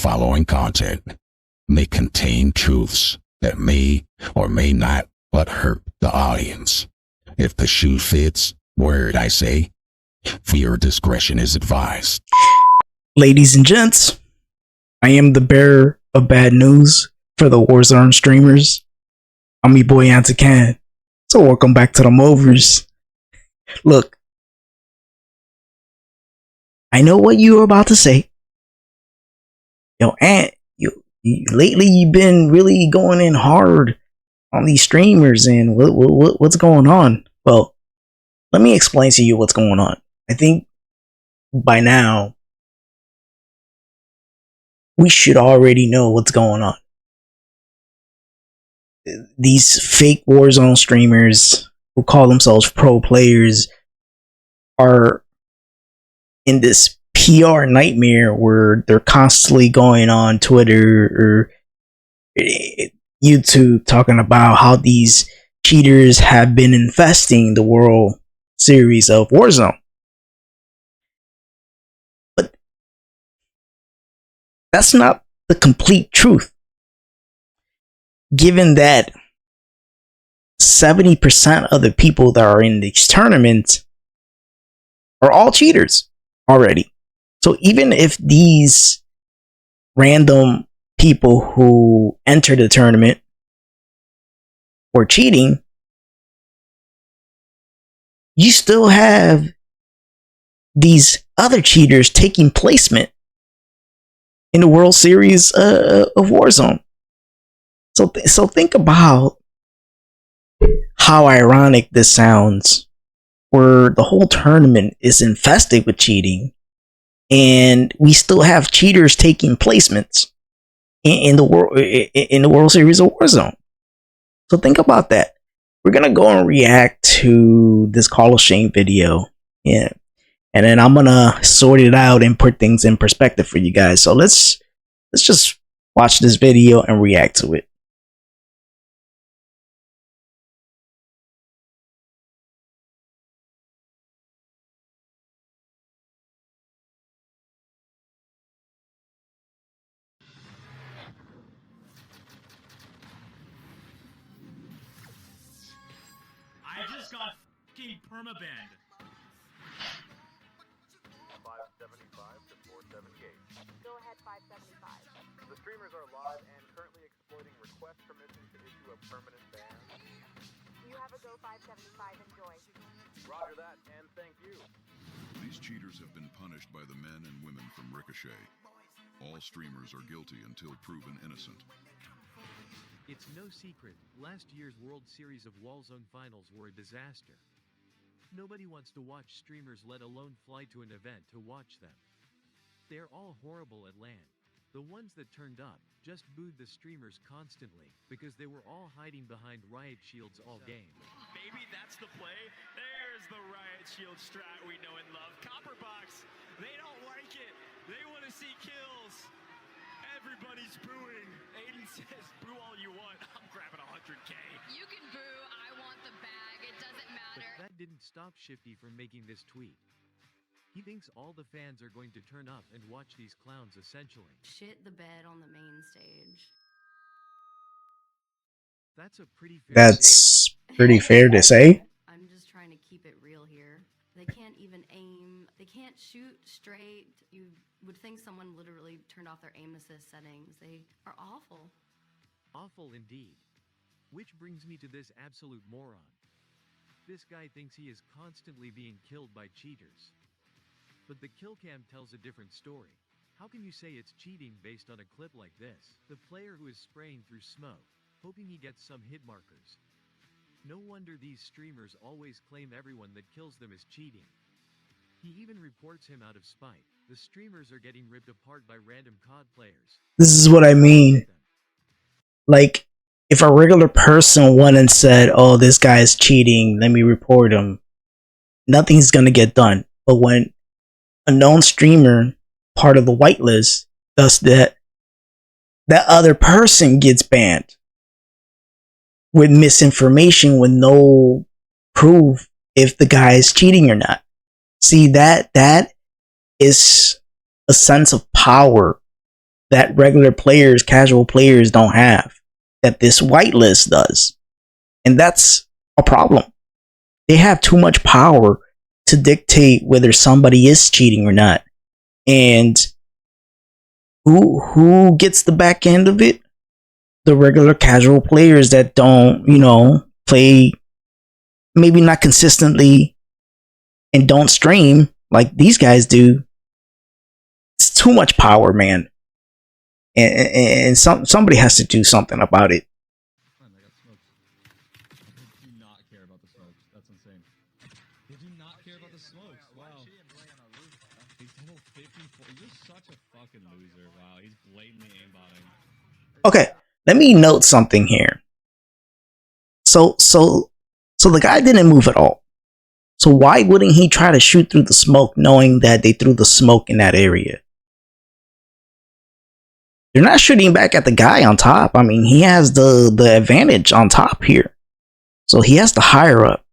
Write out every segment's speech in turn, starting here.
following content may contain truths that may or may not but hurt the audience. If the shoe fits, word I say, viewer discretion is advised. Ladies and gents, I am the bearer of bad news for the Warzone streamers. I'm your boy Antican. So welcome back to the Movers. Look, I know what you were about to say. Yo, Ant, lately you've been really going in hard on these streamers, and what's going on? Well, let me explain to you what's going on. I think by now we should already know what's going on. These fake Warzone streamers who call themselves pro players are in this PR nightmare where they're constantly going on Twitter or YouTube talking about how these cheaters have been infesting the World Series of Warzone. But that's not the complete truth. Given that 70% of the people that are in these tournaments are all cheaters already. So even if these random people who enter the tournament were cheating, you still have these other cheaters taking placement in the World Series of Warzone. So think about how ironic this sounds, where the whole tournament is infested with cheating, and we still have cheaters taking placements in the World Series of Warzone. So think about that. We're gonna go and react to this Call of Shame video, yeah, and then I'm gonna sort it out and put things in perspective for you guys. So let's just watch this video and react to it. I just got fucking permabanned. 575 to 478. Go ahead, 575. The streamers are live and currently exploiting request permission to issue a permanent ban. You have a go 575. Enjoy. Roger that, and thank you. These cheaters have been punished by the men and women from Ricochet. All streamers are guilty until proven innocent. It's no secret, last year's World Series of Warzone finals were a disaster. Nobody wants to watch streamers, let alone fly to an event to watch them. They're all horrible at LAN. The ones that turned up just booed the streamers constantly because they were all hiding behind riot shields all game. Maybe that's the play. There's the riot shield strat we know and love. Copperbox, they don't like it. They want to see kills. Everybody's booing. Aiden says, boo all you want. I'm grabbing 100K. You can boo, I want the bag, it doesn't matter. But that didn't stop Shifty from making this tweet. He thinks all the fans are going to turn up and watch these clowns essentially. Shit the bed on the main stage. That's a pretty fair That's pretty fair to say. I'm just trying to keep it real here. They can't even aim. They can't shoot straight. You would think someone literally turned off their aim assist settings. They are awful. Awful indeed. Which brings me to this absolute moron. This guy thinks he is constantly being killed by cheaters. But the kill cam tells a different story. How can you say it's cheating based on a clip like this? The player who is spraying through smoke, hoping he gets some hit markers. No wonder these streamers always claim everyone that kills them is cheating. He even reports him out of spite. The streamers are getting ripped apart by random COD players. This is what I mean. Like, if a regular person went and said, oh, this guy is cheating, let me report him, nothing's gonna get done. But when a known streamer, part of the whitelist, does that, that other person gets banned with misinformation, with no proof if the guy is cheating or not. See, that is a sense of power that regular players, casual players don't have, that this whitelist does. And that's a problem. They have too much power to dictate whether somebody is cheating or not. And who gets the back end of it? The regular casual players that don't, play maybe not consistently and don't stream like these guys do. It's too much power, man. And somebody has to do something about it. Man, they got smokes. They do not care about the smokes. That's insane. They do not care about the smokes. Wow. He's level 54. You're such a fucking loser. Wow. He's blatantly aimbotting. Okay, let me note something here. So the guy didn't move at all. So why wouldn't he try to shoot through the smoke knowing that they threw the smoke in that area? They're not shooting back at the guy on top. I mean, he has the advantage on top here. So he has to higher up.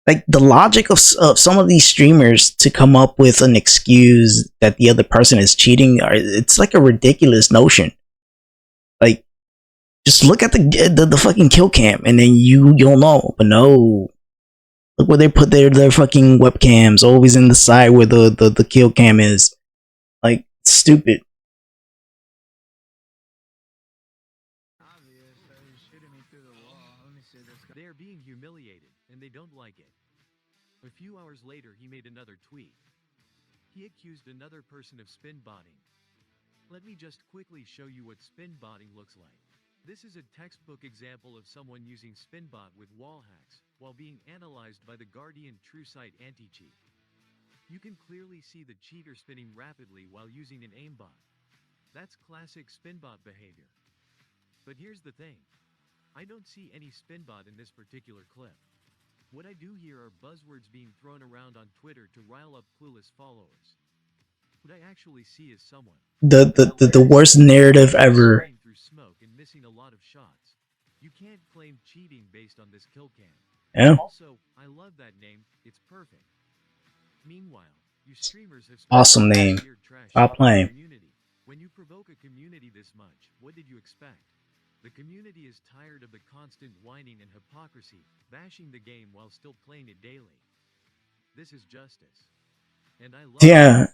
Like, the logic of some of these streamers to come up with an excuse that the other person is cheating, it's like a ridiculous notion. Like, just look at the fucking kill cam and then you'll know. But no. Look where they put their fucking webcams, always in the side where the kill cam is. Like, stupid. They are being humiliated, and they don't like it. A few hours later, he made another tweet. He accused another person of spin botting. Let me just quickly show you what spin botting looks like. This is a textbook example of someone using spinbot with wall hacks, while being analyzed by the Guardian TrueSight anti-cheat. You can clearly see the cheater spinning rapidly while using an aimbot. That's classic spinbot behavior. But here's the thing. I don't see any spinbot in this particular clip. What I do here are buzzwords being thrown around on Twitter to rile up clueless followers. What I actually see is someone the worst narrative ever. Through smoke and missing a lot of shots. You can't claim cheating based on this kill cam. Yeah. Also, I love that name. It's perfect. Meanwhile, you streamers have Awesome name. Stop playing. When you provoke a community this much, what did you expect? The community is tired of the constant whining and hypocrisy, bashing the game while still playing it daily. This is justice. And I love Yeah,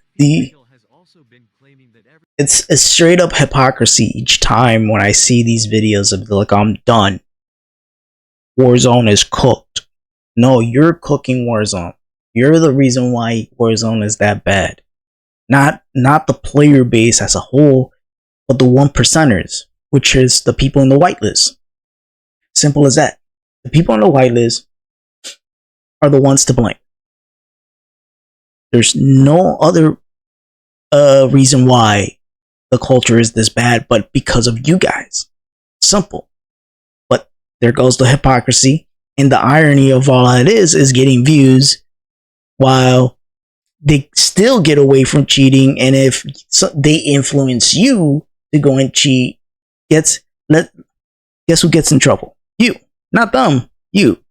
has also been claiming that it's straight up hypocrisy each time when I see these videos of like, I'm done. Warzone is cooked. No, you're cooking Warzone. You're the reason why Warzone is that bad. Not the player base as a whole, but the 1%ers, which is the people in the whitelist. Simple as that. The people on the whitelist are the ones to blame. There's no other reason why the culture is this bad, but because of you guys. Simple. But there goes the hypocrisy, and the irony of all it is getting views while they still get away from cheating. And if they influence you to go and cheat, guess who gets in trouble? You. Not them. You.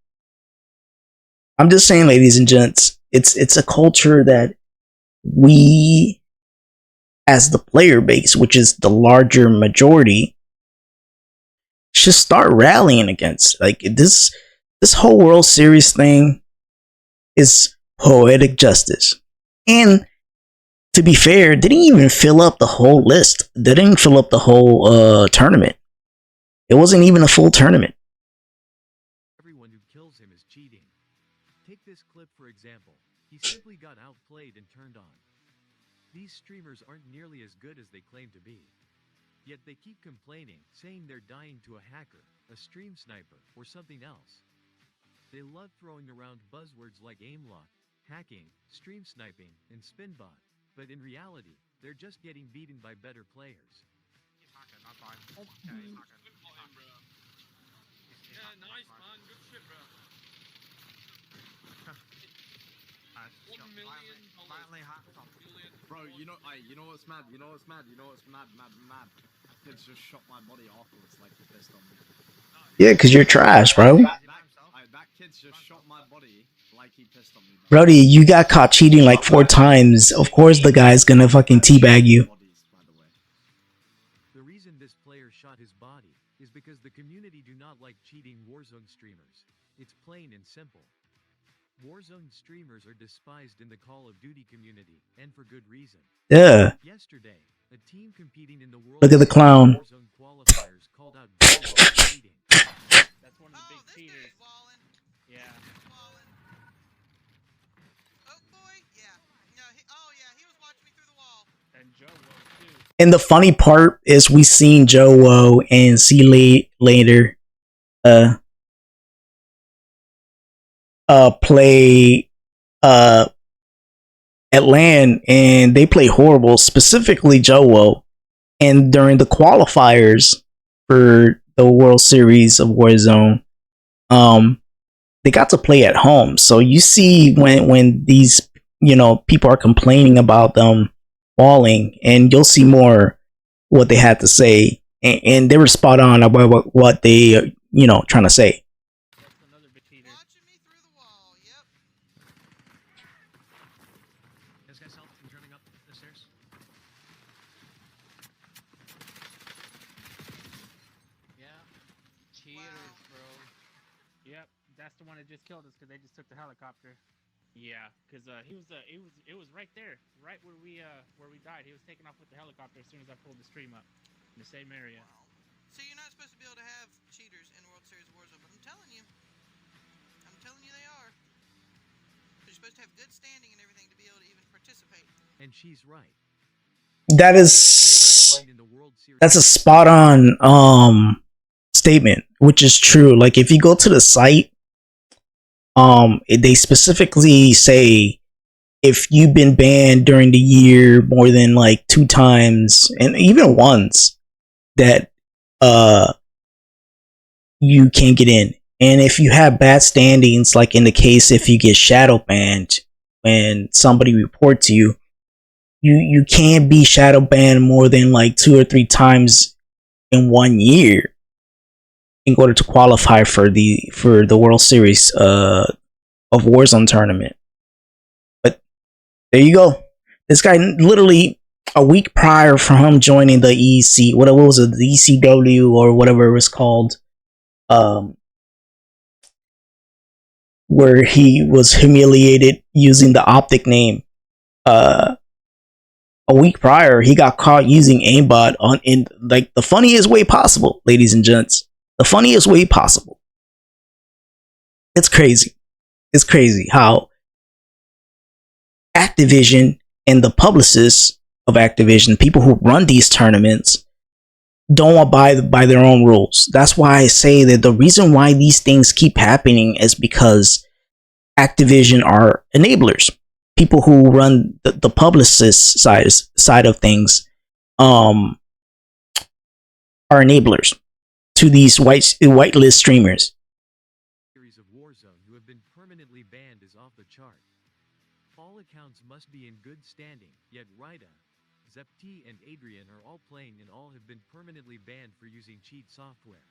I'm just saying, ladies and gents, it's a culture that we, as the player base, which is the larger majority, should start rallying against. Like, this whole World Series thing is poetic justice. And to be fair, they didn't even fill up the whole list. They didn't fill up the whole tournament. It wasn't even a full tournament. Everyone who kills him is cheating. Take this clip for example. He simply got outplayed and turned on. These streamers aren't nearly as good as they claim to be. Yet they keep complaining, saying they're dying to a hacker, a stream sniper, or something else. They love throwing around buzzwords like aimlock, hacking, stream sniping, and spinbot, but in reality, they're just getting beaten by better players. Yeah, nice, man. Good shit, bro. $1 million. Bro, you know what's mad? You know what's mad? Mad. Kids just shot my body afterwards, like they pissed on me. Yeah, because you're trash, bro. That kid's just shot my body like he pissed on me. Brody, you got caught cheating like 4 times. Of course the guy's gonna fucking teabag you. Bodies, by the cheating Warzone streamers. It's plain and simple. Warzone streamers are despised in the Call of Duty community, and for good reason. Yeah. Yesterday, a team competing in the World Look at the Series clown. Warzone qualifiers called out Joe for cheating. That's one of the big cheaters. Yeah. Oh boy, yeah. No, he was watching me through the wall. And Joe was too. And the funny part is we seen Joe Woe and later play at LAN, and they play horrible, specifically Joe Woe. And during the qualifiers for the World Series of Warzone, they got to play at home. So you see when these people are complaining about them falling, and you'll see more what they had to say, and they were spot on about what they trying to say. That's another big cheater. Watching me through the wall, yep. This guy's help in turning up the stairs. Yeah. Cheaters, bro. Yep, that's the one that just killed us because they just took the helicopter. Yeah, because it was right there, right where we died. He was taking off with the helicopter as soon as I pulled the stream up in the same area. Wow. So you're not supposed to be able to have cheaters in World Series of Warzone, but I'm telling you they are. You're supposed to have good standing and everything to be able to even participate. And she's right. That's a spot on statement, which is true. Like if you go to the site, they specifically say if you've been banned during the year more than like 2 times and even once, that you can't get in. And if you have bad standings, like in the case if you get shadow banned when somebody reports you, you can't be shadow banned more than like 2 or 3 times in 1 year in order to qualify for the World Series of Warzone tournament. But there you go. This guy literally a week prior from him joining the EC, what was it, the ECW or whatever it was called, where he was humiliated using the Optic name. A week prior, he got caught using aimbot in like the funniest way possible, ladies and gents. The funniest way possible. It's crazy. It's crazy how Activision and the publicists of Activision, people who run these tournaments, don't abide by their own rules. That's why I say that the reason why these things keep happening is because Activision are enablers. People who run the publicist side of things are enablers to these whitelist streamers. Series of Warzone who have been permanently banned is off the chart. All accounts must be in good standing, yet Rida, Zepti, and Adrian are all playing and all have been permanently banned for using cheat software.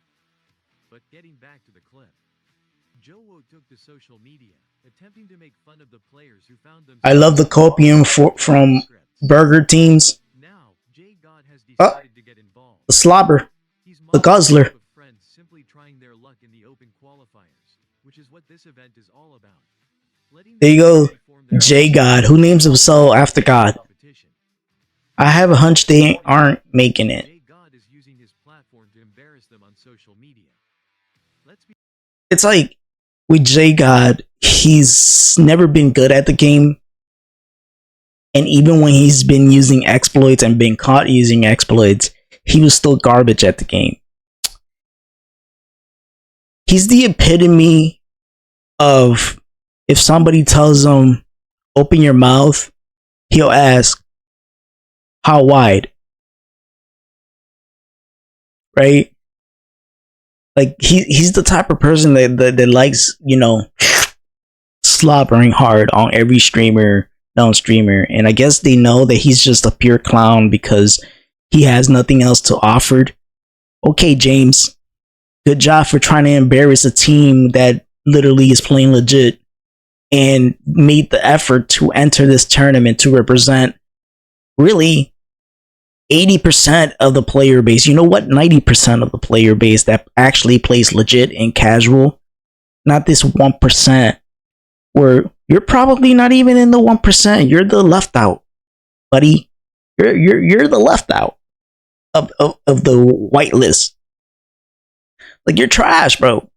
But getting back to the clip, Joe took to social media, attempting to make fun of the players who found themselves. I love the copium from burger teams. Now, J God has decided to get involved. The slobber. The guzzler. Friends simply trying their luck in the open qualifiers, which is what this event is all about. There you go, J God. Who names himself after God? I have a hunch they aren't making it. J God is using his platform to embarrass them on social media. It's like with J God, he's never been good at the game. And even when he's been using exploits and been caught using exploits, he was still garbage at the game. He's the epitome of if somebody tells him, open your mouth, he'll ask, how wide? Right? Like he's the type of person that likes, slobbering hard on every streamer, non-streamer. And I guess they know that he's just a pure clown because he has nothing else to offer. Okay, James. Good job for trying to embarrass a team that literally is playing legit and made the effort to enter this tournament to represent really 80% of the player base, you know what? 90% of the player base that actually plays legit and casual, not this 1% where you're probably not even in the 1%. You're the left out, buddy. You're the left out of the white list. Like, you're trash, bro.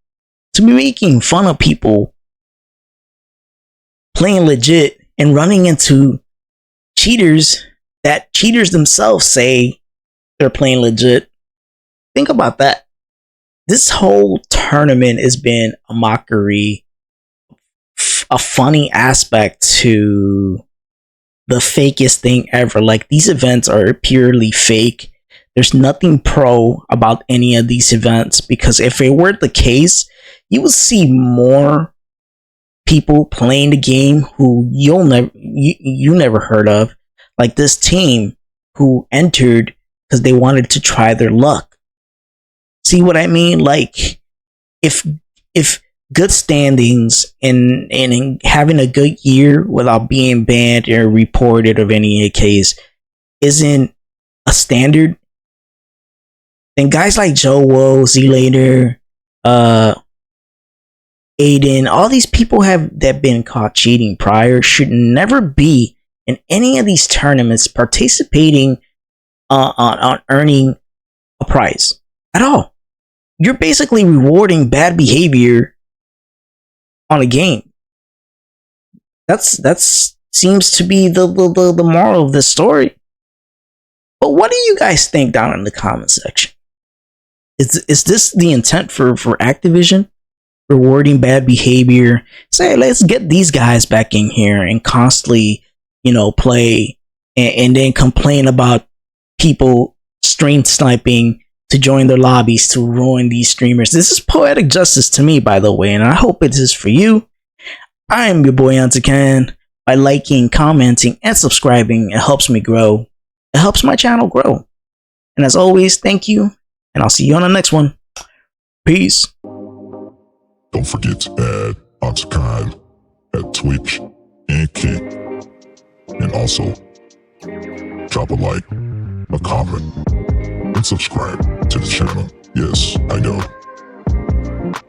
To be making fun of people playing legit and running into cheaters that cheaters themselves say they're playing legit. Think about that. This whole tournament has been a mockery, a funny aspect to the fakest thing ever. Like, these events are purely fake. There's nothing pro about any of these events, because if it were the case, you would see more people playing the game who you never heard of, like this team who entered because they wanted to try their luck. See what I mean? Like, if good standings and having a good year without being banned or reported of any case isn't a standard, then guys like Joe Woe, Z-Later, Aiden, all these people that been caught cheating prior should never be in any of these tournaments participating on earning a prize at all. You're basically rewarding bad behavior on a game. That's seems to be the moral of this story. But what do you guys think down in the comment section? Is this the intent for Activision? Rewarding bad behavior? Say, let's get these guys back in here and constantly, play and then complain about people stream sniping to join their lobbies to ruin these streamers. This is poetic justice to me, by the way, and I hope it is for you. I am your boy Antican. By liking, commenting, and subscribing, it helps me grow. It helps my channel grow. And as always, thank you, and I'll see you on the next one. Peace. Don't forget to add Antican at Twitch and Kick. And also, drop a like, a comment, and subscribe to the channel. Yes, I know.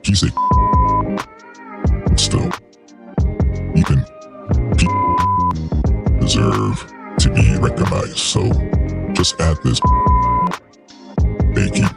He said, but still, even deserve to be recognized. So just add this. Thank you.